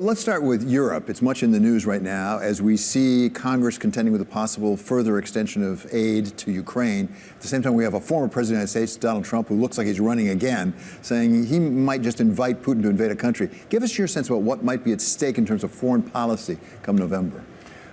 Let's start with Europe. It's much in the news right now as we see Congress contending with a possible further extension of aid to Ukraine. At the same time, we have a former president of the United States, Donald Trump, who looks like he's running again, saying he might just invite Putin to invade a country. Give us your sense about what might be at stake in terms of foreign policy come November.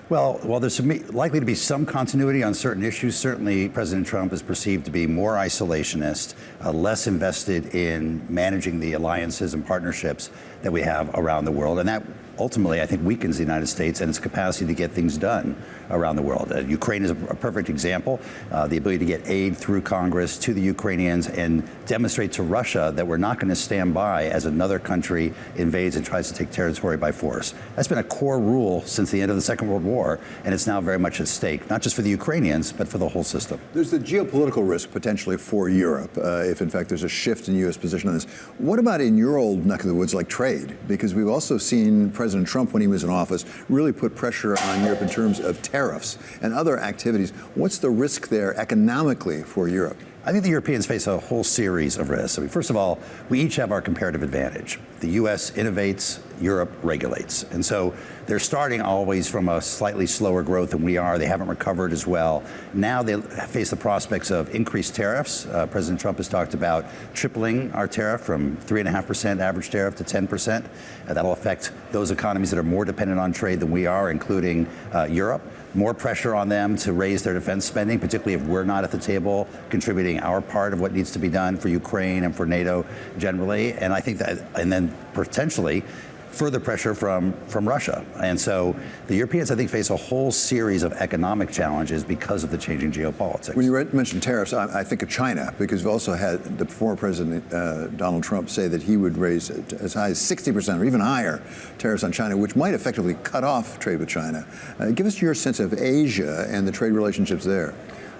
Well, while there's likely to be some continuity on certain issues, certainly President Trump is perceived to be more isolationist, less invested in managing the alliances and partnerships that we have around the world. And that ultimately, I think, weakens the United States and its capacity to get things done around the world. Ukraine is a perfect example. The ability to get aid through Congress to the Ukrainians and demonstrate to Russia that we're not going to stand by as another country invades and tries to take territory by force. That's been a core rule since the end of the Second World War, and it's now very much at stake, not just for the Ukrainians, but for the whole system. There's the geopolitical risk potentially for Europe, if in fact there's a shift in U.S. position on this. What about in your old neck of the woods like trade? Because we've also seen President Trump, when he was in office, really put pressure on Europe in terms of tariffs and other activities. What's the risk there economically for Europe? I think the Europeans face a whole series of risks. I mean, first of all, we each have our comparative advantage. The U.S. innovates, Europe regulates. And so they're starting always from a slightly slower growth than we are. They haven't recovered as well. Now they face the prospects of increased tariffs. President Trump has talked about tripling our tariff from 3.5% average tariff to 10%. That'll affect those economies that are more dependent on trade than we are, including Europe. More pressure on them to raise their defense spending, particularly if we're not at the table contributing our part of what needs to be done for Ukraine and for NATO generally. And I think that, and then potentially further pressure from Russia. And so the Europeans, I think, face a whole series of economic challenges because of the changing geopolitics. When you mentioned tariffs, I think of China, because we've also had the former President Donald Trump say that he would raise as high as 60% or even higher tariffs on China, which might effectively cut off trade with China. Give us your sense of Asia and the trade relationships there.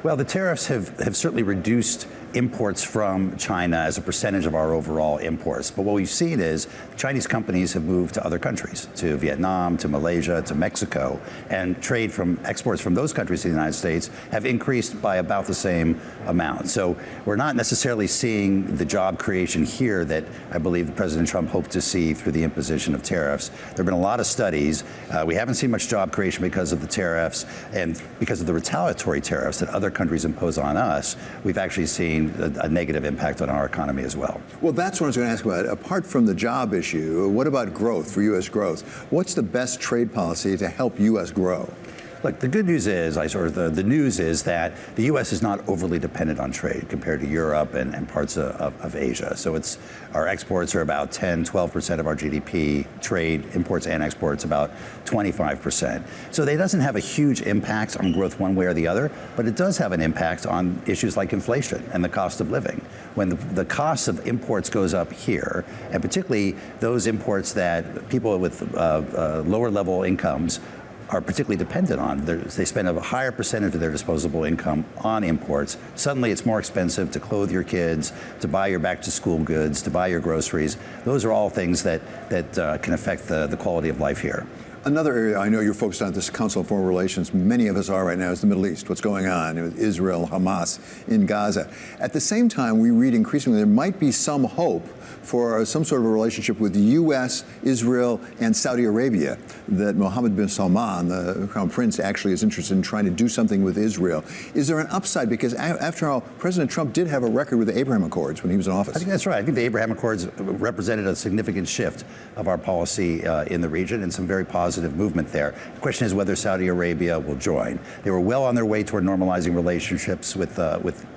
Well, the tariffs have certainly reduced imports from China as a percentage of our overall imports. But what we've seen is Chinese companies have moved to other countries, to Vietnam, to Malaysia, to Mexico, and trade from exports from those countries to the United States have increased by about the same amount. So we're not necessarily seeing the job creation here that I believe President Trump hoped to see through the imposition of tariffs. There have been a lot of studies. We haven't seen much job creation because of the tariffs and because of the retaliatory tariffs that other countries impose on us. We've actually seen a negative impact on our economy as well. Well, that's what I was going to ask about. Apart from the job issue, what about growth for U.S. growth? What's the best trade policy to help U.S. grow? Look, the good news is, the news is that the U.S. is not overly dependent on trade compared to Europe and parts of Asia. So our exports are about 10-12% of our GDP, trade, imports and exports about 25%. So it doesn't have a huge impact on growth one way or the other, but it does have an impact on issues like inflation and the cost of living. When the cost of imports goes up here, and particularly those imports that people with lower level incomes are particularly dependent on. They spend a higher percentage of their disposable income on imports. Suddenly it's more expensive to clothe your kids, to buy your back to school goods, to buy your groceries. Those are all things that can affect the quality of life here. Another area I know you're focused on at this Council on Foreign Relations, many of us are right now, is the Middle East. What's going on with Israel, Hamas in Gaza. At the same time, we read increasingly there might be some hope for some sort of a relationship with the U.S., Israel, and Saudi Arabia, that Mohammed bin Salman, the Crown Prince, actually is interested in trying to do something with Israel. Is there an upside? Because after all, President Trump did have a record with the Abraham Accords when he was in office. I think that's right. I think the Abraham Accords represented a significant shift of our policy in the region and some very positive movement there. The question is whether Saudi Arabia will join. They were well on their way toward normalizing relationships with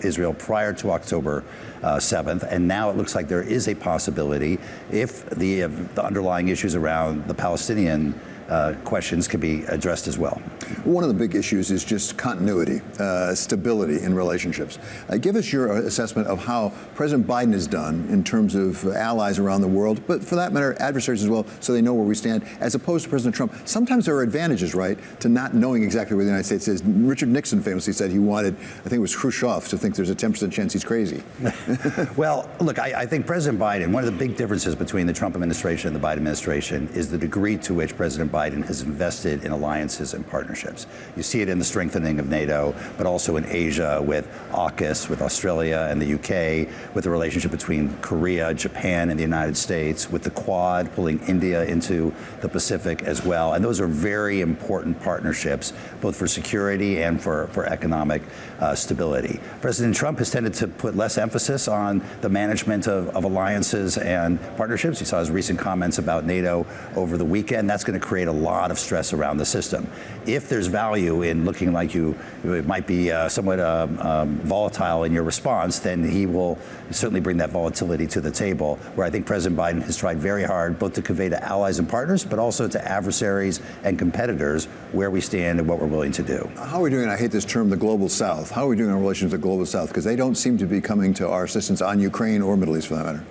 Israel prior to October 7th, and now it looks like there is a possibility if the underlying issues around the Palestinian questions could be addressed as well. One of the big issues is just continuity, stability in relationships. Give us your assessment of how President Biden has done in terms of allies around the world, but for that matter, adversaries as well, so they know where we stand, as opposed to President Trump. Sometimes there are advantages, right, to not knowing exactly where the United States is. Richard Nixon famously said he wanted, I think it was Khrushchev, to think there's a 10% chance he's crazy. Well, look, I think President Biden, one of the big differences between the Trump administration and the Biden administration is the degree to which President Biden Biden has invested in alliances and partnerships. You see it in the strengthening of NATO, but also in Asia with AUKUS, with Australia and the UK, with the relationship between Korea, Japan, and the United States, with the Quad pulling India into the Pacific as well. And those are very important partnerships, both for security and for economic stability. President Trump has tended to put less emphasis on the management of alliances and partnerships. You saw his recent comments about NATO over the weekend. That's going to create a lot of stress around the system. If there's value in looking like you might be somewhat volatile in your response, then he will certainly bring that volatility to the table, where I think President Biden has tried very hard both to convey to allies and partners, but also to adversaries and competitors where we stand and what we're willing to do. How are we doing, I hate this term, the global south? How are we doing in relation to the global south? Because they don't seem to be coming to our assistance on Ukraine or Middle East, for that matter.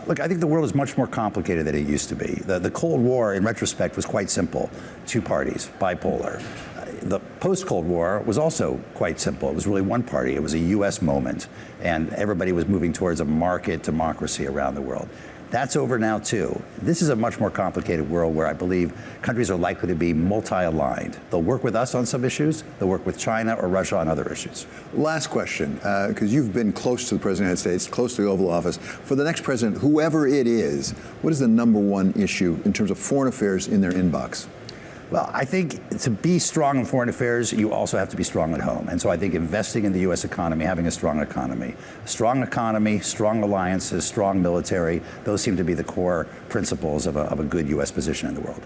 Look, I think the world is much more complicated than it used to be. The Cold War, in retrospect, was quite simple. Two parties, bipolar. The post-Cold War was also quite simple. It was really one party. It was a U.S. moment, and everybody was moving towards a market democracy around the world. That's over now, too. This is a much more complicated world where I believe countries are likely to be multi-aligned. They'll work with us on some issues. They'll work with China or Russia on other issues. Last question, because you've been close to the President of the United States, close to the Oval Office. For the next president, whoever it is, what is the #1 issue in terms of foreign affairs in their inbox? Well, I think to be strong in foreign affairs, you also have to be strong at home. And so I think investing in the U.S. economy, having a strong economy, strong alliances, strong military, those seem to be the core principles of a good U.S. position in the world.